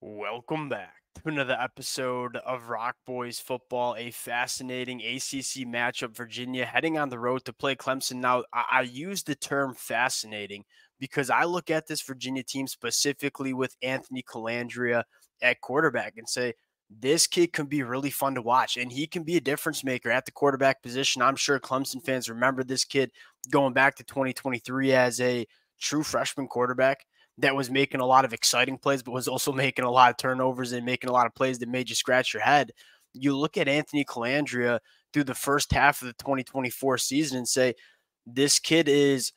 Welcome back to another episode of Rock Boys Football, a fascinating ACC matchup. Virginia heading on the road to play Clemson. Now, I use the term fascinating because I look at this Virginia team specifically with Anthony Colandrea at quarterback and say, this kid can be really fun to watch, and he can be a difference maker at the quarterback position. I'm sure Clemson fans remember this kid going back to 2023 as a true freshman quarterback that was making a lot of exciting plays, but was also making a lot of turnovers and making a lot of plays that made you scratch your head. You look at Anthony Colandrea through the first half of the 2024 season and say, this kid is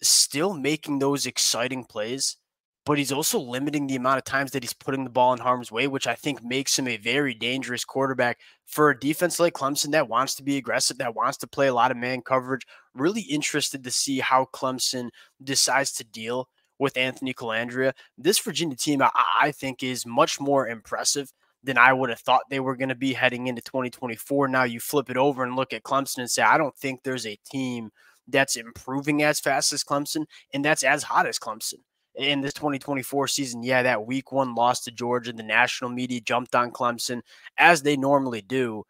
still making those exciting plays, but he's also limiting the amount of times that he's putting the ball in harm's way, which I think makes him a very dangerous quarterback for a defense like Clemson that wants to be aggressive, that wants to play a lot of man coverage. Really interested to see how Clemson decides to deal with Anthony Colandrea. This Virginia team, I think, is much more impressive than I would have thought they were going to be heading into 2024. Now you flip it over and look at Clemson and say, I don't think there's a team that's improving as fast as Clemson and that's as hot as Clemson. In this 2024 season, yeah, that week one loss to Georgia, the national media jumped on Clemson as they normally do.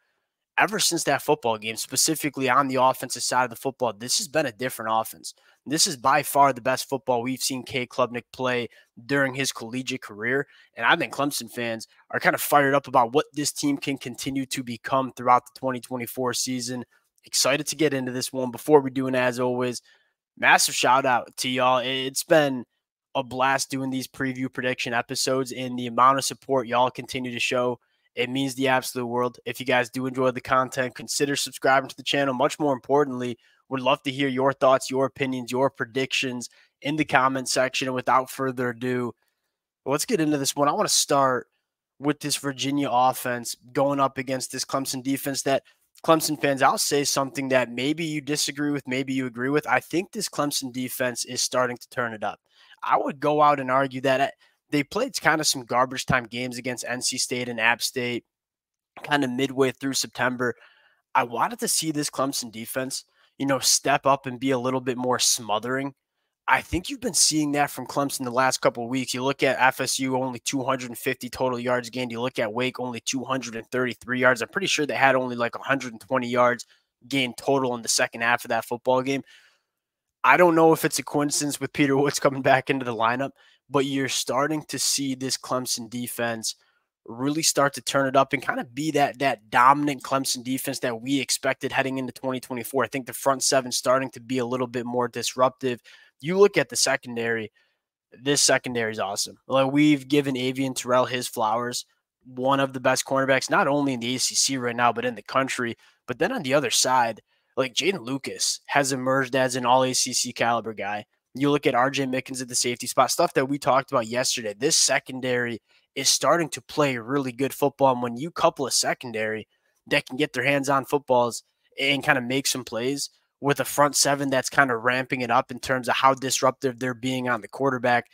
Ever since that football game, specifically on the offensive side of the football, this has been a different offense. This is by far the best football we've seen Cade Klubnik play during his collegiate career. And I think Clemson fans are kind of fired up about what this team can continue to become throughout the 2024 season. Excited to get into this one. Before we do, and as always, massive shout out to y'all. It's been a blast doing these preview prediction episodes, and the amount of support y'all continue to show, it means the absolute world. If you guys do enjoy the content, consider subscribing to the channel. Much more importantly, would love to hear your thoughts, your opinions, your predictions in the comment section. And without further ado, let's get into this one. I want to start with this Virginia offense going up against this Clemson defense that Clemson fans, I'll say something that maybe you disagree with, maybe you agree with. I think this Clemson defense is starting to turn it up. I would go out and argue that they played kind of some garbage time games against NC State and App State kind of midway through September. I wanted to see this Clemson defense, step up and be a little bit more smothering. I think you've been seeing that from Clemson the last couple of weeks. You look at FSU, only 250 total yards gained. You look at Wake, only 233 yards. I'm pretty sure they had only like 120 yards gained total in the second half of that football game. I don't know if it's a coincidence with Peter Woods coming back into the lineup, but you're starting to see this Clemson defense really start to turn it up and kind of be that dominant Clemson defense that we expected heading into 2024. I think the front seven starting to be a little bit more disruptive. You look at the secondary, this secondary is awesome. Like, we've given Avian Terrell his flowers, one of the best cornerbacks, not only in the ACC right now, but in the country. But then on the other side, like, Jaden Lucas has emerged as an all ACC caliber guy. You look at RJ Mickens at the safety spot, stuff that we talked about yesterday. This secondary is starting to play really good football. And when you couple a secondary that can get their hands on footballs and kind of make some plays with a front seven that's kind of ramping it up in terms of how disruptive they're being on the quarterback,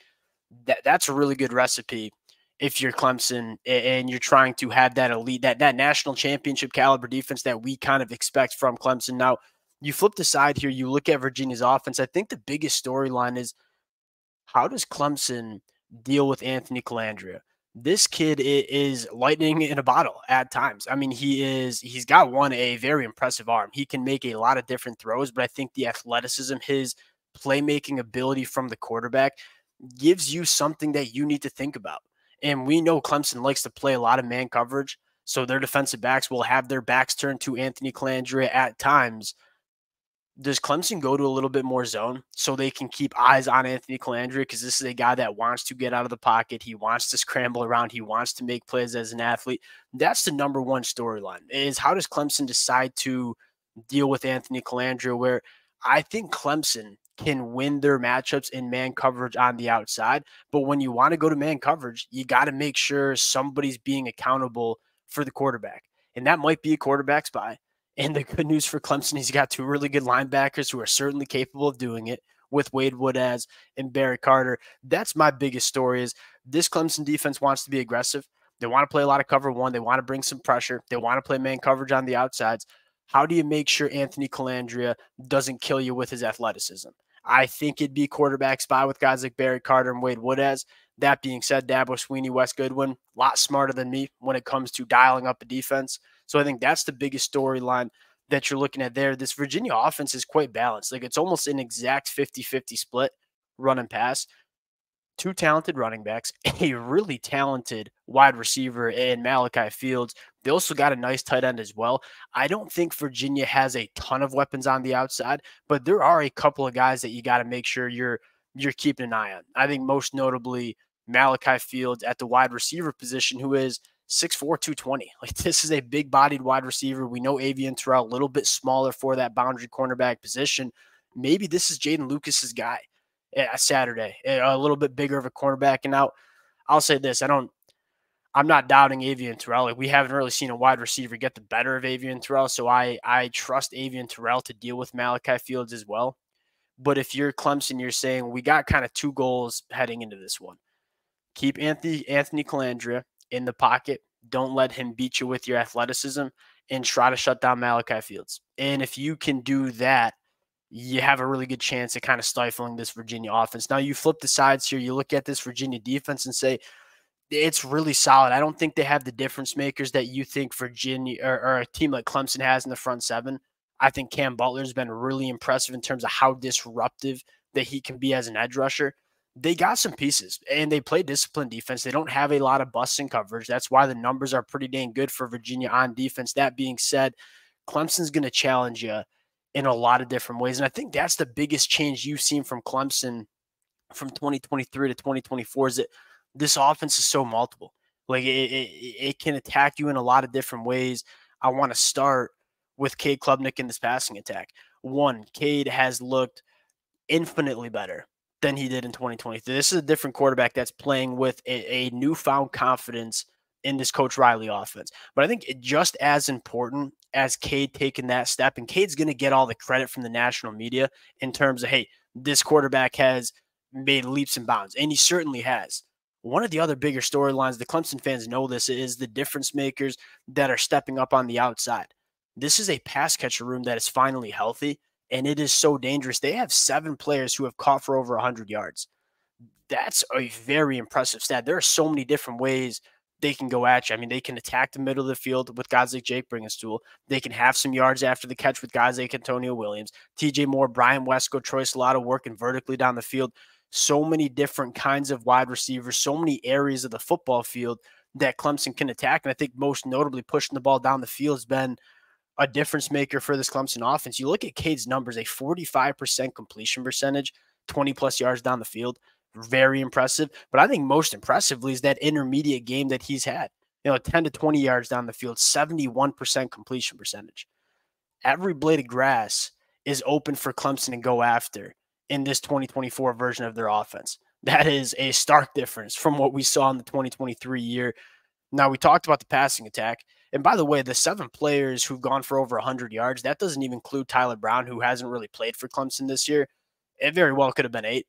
that's a really good recipe if you're Clemson and you're trying to have that elite, that national championship caliber defense that we kind of expect from Clemson. Now, you flip the side here, you look at Virginia's offense. I think the biggest storyline is, how does Clemson deal with Anthony Colandrea? This kid is lightning in a bottle at times. I mean, he's got a very impressive arm. He can make a lot of different throws, but I think the athleticism, his playmaking ability from the quarterback gives you something that you need to think about. And we know Clemson likes to play a lot of man coverage, so their defensive backs will have their backs turned to Anthony Colandrea at times. Does Clemson go to a little bit more zone so they can keep eyes on Anthony Colandrea? Because this is a guy that wants to get out of the pocket. He wants to scramble around. He wants to make plays as an athlete. That's the number one storyline, is how does Clemson decide to deal with Anthony Colandrea, where I think Clemson can win their matchups in man coverage on the outside. But when you want to go to man coverage, you got to make sure somebody's being accountable for the quarterback. And that might be a quarterback spy. And the good news for Clemson, he's got two really good linebackers who are certainly capable of doing it, with Wade Woodaz and Barry Carter. That's my biggest story, is this Clemson defense wants to be aggressive. They want to play a lot of cover one. They want to bring some pressure. They want to play man coverage on the outsides. How do you make sure Anthony Colandrea doesn't kill you with his athleticism? I think it'd be quarterback spy with guys like Barry Carter and Wade Woodaz. That being said, Dabo Swinney, Wes Goodwin, a lot smarter than me when it comes to dialing up a defense. So I think that's the biggest storyline that you're looking at there. This Virginia offense is quite balanced. Like, it's almost an exact 50-50 split run and pass. Two talented running backs, a really talented wide receiver in Malachi Fields. They also got a nice tight end as well. I don't think Virginia has a ton of weapons on the outside, but there are a couple of guys that you got to make sure you're keeping an eye on. I think most notably Malachi Fields at the wide receiver position, who is 6'4", 220. Like, this is a big-bodied wide receiver. We know Avian Terrell a little bit smaller for that boundary cornerback position. Maybe this is Jaden Lucas's guy. Saturday, a little bit bigger of a cornerback. And now I'll say this, I'm not doubting Avian Terrell. Like, we haven't really seen a wide receiver get the better of Avian Terrell, so I trust Avian Terrell to deal with Malachi Fields as well. But if you're Clemson, you're saying we got kind of two goals heading into this one. Keep Anthony Calandria in the pocket. Don't let him beat you with your athleticism, and try to shut down Malachi Fields. And if you can do that, you have a really good chance at kind of stifling this Virginia offense. Now, you flip the sides here. You look at this Virginia defense and say, it's really solid. I don't think they have the difference makers that you think Virginia or a team like Clemson has in the front seven. I think Cam Butler's been really impressive in terms of how disruptive that he can be as an edge rusher. They got some pieces, and they play disciplined defense. They don't have a lot of busts in coverage. That's why the numbers are pretty dang good for Virginia on defense. That being said, Clemson's going to challenge you in a lot of different ways. And I think that's the biggest change you've seen from Clemson from 2023 to 2024 is that this offense is so multiple. Like, it can attack you in a lot of different ways. I want to start with Cade Klubnik in this passing attack. One, Cade has looked infinitely better than he did in 2023. This is a different quarterback that's playing with a newfound confidence in this Coach Riley offense. But I think just as important as Cade taking that step, and Cade's going to get all the credit from the national media in terms of, hey, this quarterback has made leaps and bounds, and he certainly has. One of the other bigger storylines, the Clemson fans know this, is the difference makers that are stepping up on the outside. This is a pass catcher room that is finally healthy, and it is so dangerous. They have 7 players who have caught for over 100 yards. That's a very impressive stat. There are so many different ways they can go at you. I mean, they can attack the middle of the field with guys like Jake Bringenstool. They can have some yards after the catch with guys like Antonio Williams, TJ Moore, Brian Wesco, Troy Salado working vertically down the field. So many different kinds of wide receivers, so many areas of the football field that Clemson can attack. And I think most notably pushing the ball down the field has been a difference maker for this Clemson offense. You look at Cade's numbers, a 45% completion percentage, 20-plus yards down the field. Very impressive. But I think most impressively is that intermediate game that he's had. 10 to 20 yards down the field, 71% completion percentage. Every blade of grass is open for Clemson to go after in this 2024 version of their offense. That is a stark difference from what we saw in the 2023 year. Now, we talked about the passing attack. And by the way, the 7 players who've gone for over 100 yards, that doesn't even include Tyler Brown, who hasn't really played for Clemson this year. It very well could have been 8.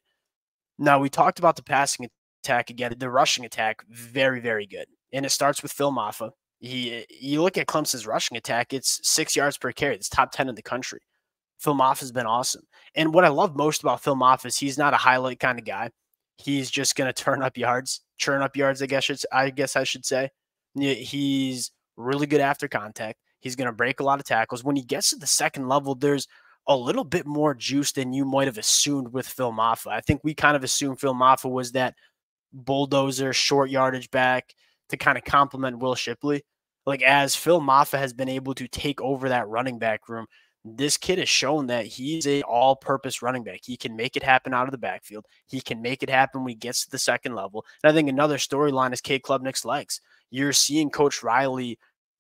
Now, we talked about the passing attack again. The rushing attack, very, very good. And it starts with Phil Maffa. You look at Clemson's rushing attack, it's 6 yards per carry. It's top 10 in the country. Phil Maffa's been awesome. And what I love most about Phil Maffa is he's not a highlight kind of guy. He's just going to churn up yards, I guess I should say. He's really good after contact. He's going to break a lot of tackles. When he gets to the second level, there's a little bit more juice than you might have assumed with Phil Maffa. I think we kind of assumed Phil Maffa was that bulldozer, short yardage back to kind of complement Will Shipley. Like, as Phil Maffa has been able to take over that running back room, this kid has shown that he's a all-purpose running back. He can make it happen out of the backfield. He can make it happen when he gets to the second level. And I think another storyline is Cade Klubnik's legs. You're seeing Coach Riley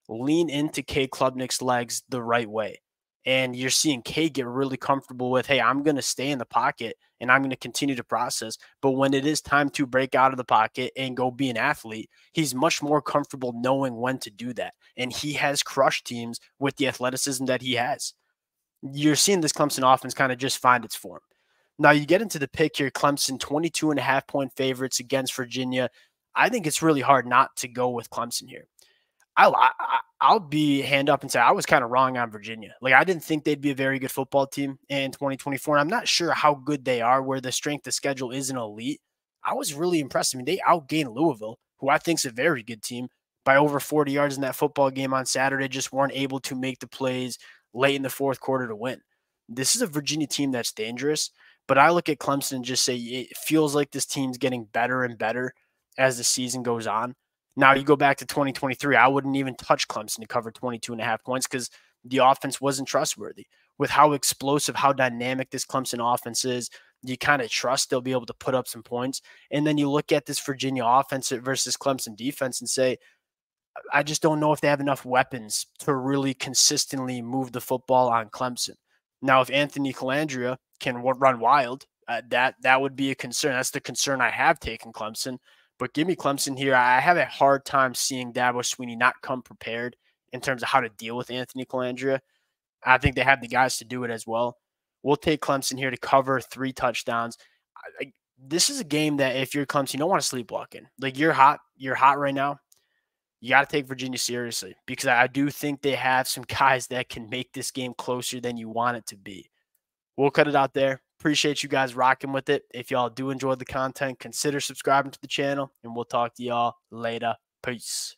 lean into Cade Klubnik's legs the right way. And you're seeing Cade get really comfortable with, hey, I'm going to stay in the pocket and I'm going to continue to process. But when it is time to break out of the pocket and go be an athlete, he's much more comfortable knowing when to do that. And he has crushed teams with the athleticism that he has. You're seeing this Clemson offense kind of just find its form. Now, you get into the pick here, Clemson 22.5-point favorites against Virginia. I think it's really hard not to go with Clemson here. I'll be hand up and say I was kind of wrong on Virginia. Like, I didn't think they'd be a very good football team in 2024. And I'm not sure how good they are, where the strength of schedule isn't elite. I was really impressed. I mean, they outgained Louisville, who I think is a very good team, by over 40 yards in that football game on Saturday. Just weren't able to make the plays late in the fourth quarter to win. This is a Virginia team that's dangerous, but I look at Clemson and just say it feels like this team's getting better and better as the season goes on. Now, you go back to 2023, I wouldn't even touch Clemson to cover 22 and a half points because the offense wasn't trustworthy. With how explosive, how dynamic this Clemson offense is, you kind of trust they'll be able to put up some points. And then you look at this Virginia offense versus Clemson defense and say, I just don't know if they have enough weapons to really consistently move the football on Clemson. Now, if Anthony Colandrea can run wild, that would be a concern. That's the concern I have taken Clemson. But give me Clemson here. I have a hard time seeing Dabo Swinney not come prepared in terms of how to deal with Anthony Colandrea. I think they have the guys to do it as well. We'll take Clemson here to cover 3 touchdowns. This is a game that if you're Clemson, you don't want to sleepwalk in. Like, you're hot right now. You got to take Virginia seriously because I do think they have some guys that can make this game closer than you want it to be. We'll cut it out there. Appreciate you guys rocking with it. If y'all do enjoy the content, consider subscribing to the channel, and we'll talk to y'all later. Peace.